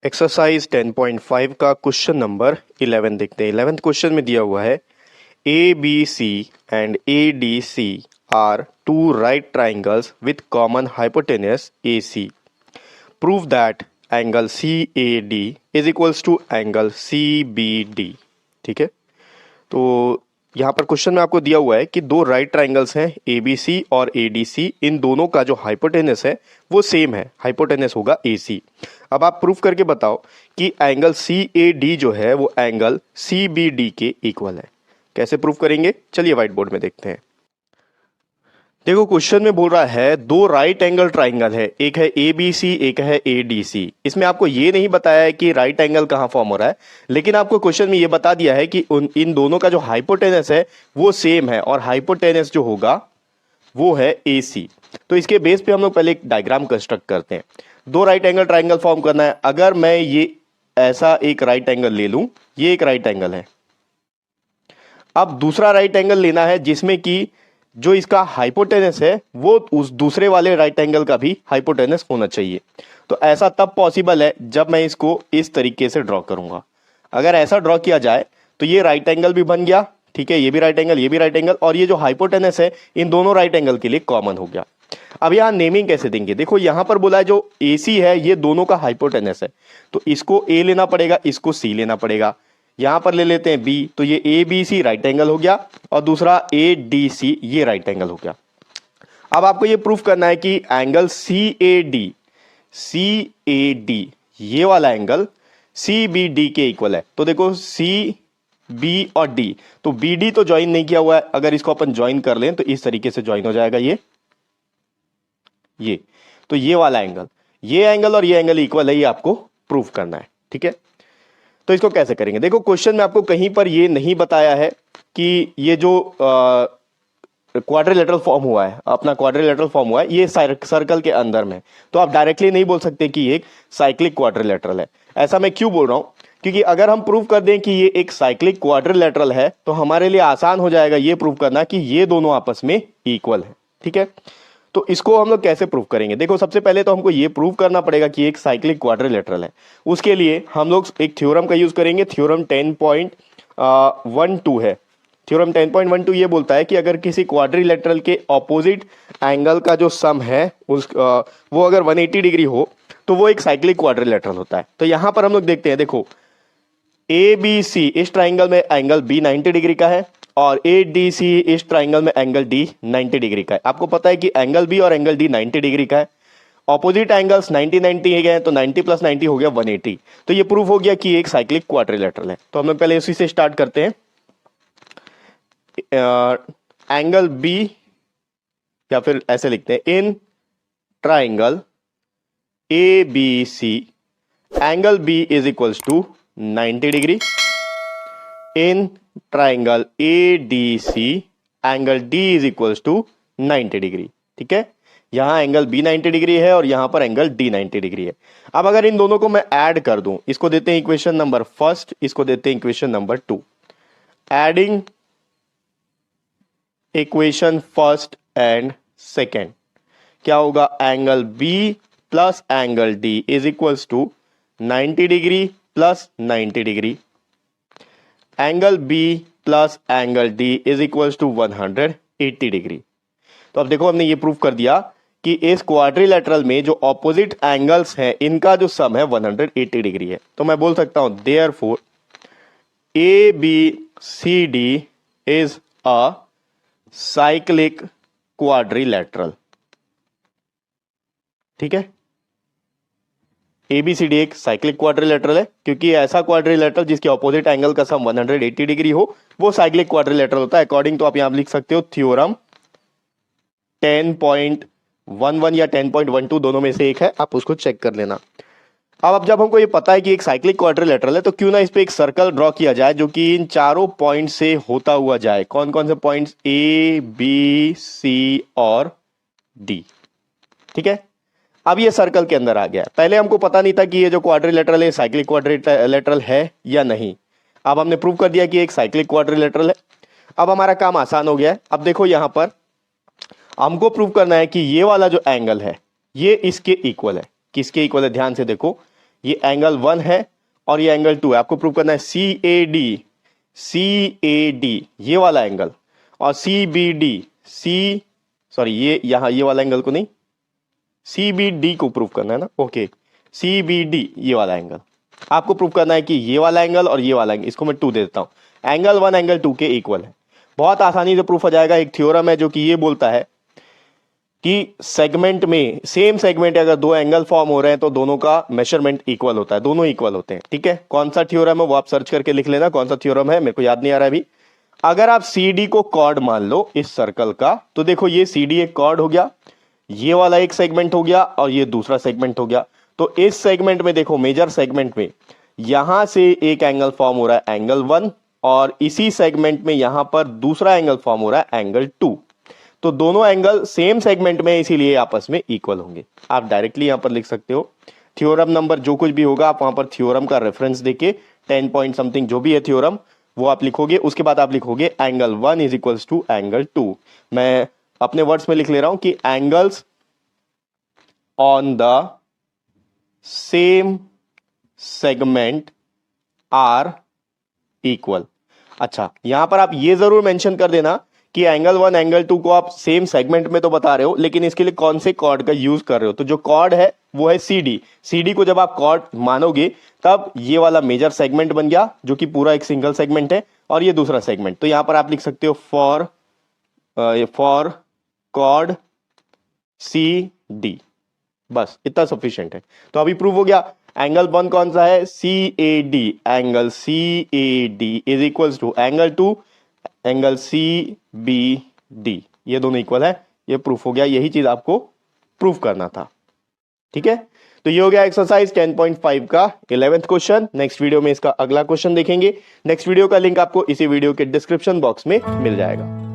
Exercise 10.5 का question number 11 देखते हैं। 11th क्वेश्चन में दिया हुआ है A B C and A D C are two right triangles with common hypotenuse A C. Prove that angle C A D is equals to angle C B D. ठीक है, तो यहाँ पर question में आपको दिया हुआ है कि दो राइट ट्राइंगल्स हैं ए बी सी और ए डी सी, इन दोनों का जो हाइपोटेनस है वो सेम है, हाइपोटेनस होगा ए सी। अब आप प्रूफ करके बताओ कि एंगल सी ए डी जो है वो एंगल सी बी डी के इक्वल है। कैसे प्रूफ करेंगे, चलिए व्हाइट बोर्ड में देखते हैं। देखो क्वेश्चन में बोल रहा है दो राइट एंगल ट्राइंगल है, एक है ए बी सी, एक है ए डी सी। इसमें आपको ये नहीं बताया है कि राइट एंगल कहाँ फॉर्म हो रहा है, लेकिन आपको क्वेश्चन में ये बता दिया है कि इन दोनों का जो हाइपोटेनस है वो सेम है और हाइपोटेनस जो होगा वो है ए सी। तो इसके बेस पे हम लोग पहले एक डायग्राम कंस्ट्रक्ट करते हैं। दो राइट एंगल ट्राइंगल फॉर्म करना है। अगर मैं ये ऐसा एक राइट एंगल ले लूं, ये एक राइट एंगल है। अब दूसरा राइट एंगल लेना है जिसमें कि जो इसका हाइपोटेनस है वो उस दूसरे वाले राइट एंगल का भी हाइपोटेनस होना चाहिए। तो ऐसा तब पॉसिबल है जब मैं इसको इस तरीके से ड्रॉ करूंगा। अगर ऐसा ड्रॉ किया जाए तो ये राइट एंगल भी बन गया, ठीक है, ये भी राइट एंगल, ये भी राइट एंगल, और ये जो हाइपोटेनस है इन दोनों राइट एंगल के लिए कॉमन हो गया। अब यहाँ नेमिंग कैसे देंगे, देखो यहाँ पर बोला है जो ए सी है ये दोनों का हाइपोटेनस है, तो इसको ए लेना पड़ेगा, इसको सी लेना पड़ेगा। यहां पर ले लेते हैं बी, तो ये A B C right angle हो गया और दूसरा ए डी सी ये राइट एंगल हो गया। अब आपको ये प्रूफ करना है कि एंगल सी ए डी ये वाला एंगल सी बी डी के इक्वल है। तो देखो सी बी और डी, तो बी डी तो ज्वाइन नहीं किया हुआ है, अगर इसको अपन ज्वाइन कर लें तो इस तरीके से ज्वाइन हो जाएगा ये तो ये वाला एंगल, ये एंगल और ये एंगल इक्वल है, ये आपको प्रूफ करना है। ठीक है, तो इसको कैसे करेंगे, देखो क्वेश्चन में आपको कहीं पर ये नहीं बताया है कि ये जो क्वाड्रिलेटरल फॉर्म हुआ है, अपना क्वाड्रिलेटरल फॉर्म हुआ है ये सर्कल के अंदर में, तो आप डायरेक्टली नहीं बोल सकते कि ये एक साइक्लिक क्वाड्रिलेटरल है। ऐसा मैं क्यों बोल रहा हूं, क्योंकि अगर हम प्रूव कर दें कि ये एक साइक्लिक क्वाड्रिलेटरल है तो हमारे लिए आसान हो जाएगा ये प्रूव करना कि ये दोनों आपस में इक्वल है। ठीक है, तो इसको हम लोग कैसे प्रूव करेंगे, देखो सबसे पहले तो हमको ये प्रूव करना पड़ेगा कि एक साइक्लिक क्वाड्रिलेटरल है। उसके लिए हम लोग एक थ्योरम का यूज करेंगे, थ्योरम 10.12 है। थ्योरम 10.12 ये बोलता है कि अगर किसी क्वाड्रिलेटरल के ऑपोजिट एंगल का जो सम है वो अगर 180 डिग्री हो तो वो एक साइक्लिक क्वाड्रिलेटरल होता है। तो यहां पर हम लोग देखते हैं, देखो ए बी सी इस ट्राइंगल में एंगल बी 90 डिग्री का है और ए डी सी इस ट्राइंगल में एंगल डी 90 डिग्री का है। आपको पता है कि एंगल बी और एंगल डी 90 डिग्री का है, ऑपोजिट एंगल्स 90 है, तो 90 + 90 हो गया 180। तो ये प्रूफ हो गया कि एक साइक्लिक क्वाड्रिलेटरल है। तो हम लोग पहले इसी से स्टार्ट करते हैं। एंगल बी, या फिर ऐसे लिखते हैं, in triangle A B C angle B is equals to 90 degree. In triangle A D C angle D is equals to 90 degree. ठीक है, यहां एंगल बी 90 डिग्री है और यहां पर एंगल डी 90 डिग्री है। अब अगर इन दोनों को मैं ऐड कर दूं, इसको देते हैं इक्वेशन नंबर फर्स्ट, इसको देते हैं equation number 2। Adding equation first and second क्या होगा, angle B plus angle D is equals to 90 degree plus 90 degree. Angle B plus angle D is equals to 180 degree. तो अब देखो हमने ये प्रूव कर दिया कि इस क्वाड्रिलेटरल में जो ऑपोजिट एंगल्स हैं इनका जो सम है 180 डिग्री है। तो मैं बोल सकता हूं therefore A B C D is a cyclic quadrilateral. ठीक है, ABCD एक साइक्लिक क्वाड्रिलेटरल है क्योंकि ऐसा क्वाड्रिलेटरल जिसके ऑपोजिट एंगल का सम 180 डिग्री हो वो साइक्लिक क्वाड्रिलेटरल होता है। अकॉर्डिंग तो आप यहां लिख सकते हो थ्योरम 10.11 या 10.12 दोनों में से एक है, आप उसको चेक कर लेना। अब जब हमको ये पता है कि एक साइक्लिक क्वाड्रिलेटरल है तो क्यों ना इस पे एक सर्कल ड्रॉ किया जाए जो कि इन चारों पॉइंट से होता हुआ जाए। कौन कौन से पॉइंट्स, ए बी सी और डी। ठीक है, अब ये सर्कल के अंदर आ गया। पहले हमको पता नहीं था कि ये जो क्वाड्रिलेटरल है साइक्लिक क्वाड्रिलेटरल है या नहीं। अब हमने प्रूव कर दिया कि एक साइक्लिक क्वाड्रिलेटरल है। अब हमारा काम आसान हो गया है। अब देखो यहां पर हमको प्रूव करना है कि ये वाला जो एंगल है ये इसके इक्वल है। किसके इक्वल है, ध्यान से देखो, ये एंगल 1 है और ये एंगल 2 है। आपको प्रूव करना है CAD ये वाला एंगल और CBD ये यहां ये वाला एंगल को नहीं, CBD को प्रूव करना है ना। ओके, CBD ये वाला एंगल आपको प्रूव करना है कि ये वाला एंगल और ये वाला एंगल, इसको मैं 2 दे देता हूं, एंगल 1 एंगल 2 के इक्वल है। बहुत आसानी से प्रूफ हो जाएगा। एक थ्योरम है जो कि ये बोलता है कि सेगमेंट में, सेम सेगमेंट अगर दो एंगल फॉर्म हो रहे हैं तो दोनों का मेजरमेंट इक्वल होता है, दोनों इक्वल होते हैं। ठीक है, कौन सा थ्योरम है वो आप सर्च करके लिख लेना, कौन सा थ्योरम है मेरे को याद नहीं आ रहा है अभी। अगर आप CD को कॉर्ड मान लो इस सर्कल का, तो देखो ये CD एक कॉर्ड हो गया, ये वाला एक सेगमेंट हो गया और ये दूसरा सेगमेंट हो गया। तो इस सेगमेंट में देखो, मेजर सेगमेंट में यहां से एक एंगल फॉर्म हो रहा है एंगल 1 और इसी सेगमेंट में यहां पर दूसरा एंगल फॉर्म हो रहा है एंगल 2। तो दोनों एंगल सेम सेगमेंट में, इसीलिए आपस में इक्वल होंगे। आप डायरेक्टली यहां पर लिख सकते हो। थ्योरम नंबर जो कुछ भी होगा आप वहां पर थ्योरम का रेफरेंस देके 10 पॉइंट समथिंग जो भी है थ्योरम वो आप लिखोगे। उसके बाद आप लिखोगे angle 1 is equals to angle 2। मैं अपने वर्ड्स में लिख ले रहा हूं कि angles on the same segment are equal. अच्छा, यहां पर आप ये जरूर मेंशन कर देना कि एंगल 1 एंगल 2 को आप सेम सेगमेंट में तो बता रहे हो, लेकिन इसके लिए कौन से कॉर्ड का यूज कर रहे हो। तो जो कॉर्ड है वो है CD को जब आप कॉर्ड मानोगे तब ये वाला मेजर सेगमेंट बन गया जो कि पूरा एक सिंगल सेगमेंट है और ये दूसरा सेगमेंट। तो यहां पर आप लिख सकते हो फॉर कॉर्ड CD, बस इतना सफिशिएंट है। तो अभी प्रूव हो गया। एंगल 1 कौन सा है, CAD, angle CAD is equals to angle 2 angle CBD, ये दोनों इक्वल है। ये प्रूफ हो गया, यही चीज आपको प्रूफ करना था। ठीक है, तो ये हो गया एक्सरसाइज 10.5 का 11th क्वेश्चन। नेक्स्ट वीडियो में इसका अगला क्वेश्चन देखेंगे। नेक्स्ट वीडियो का लिंक आपको इसी वीडियो के डिस्क्रिप्शन बॉक्स में मिल जाएगा।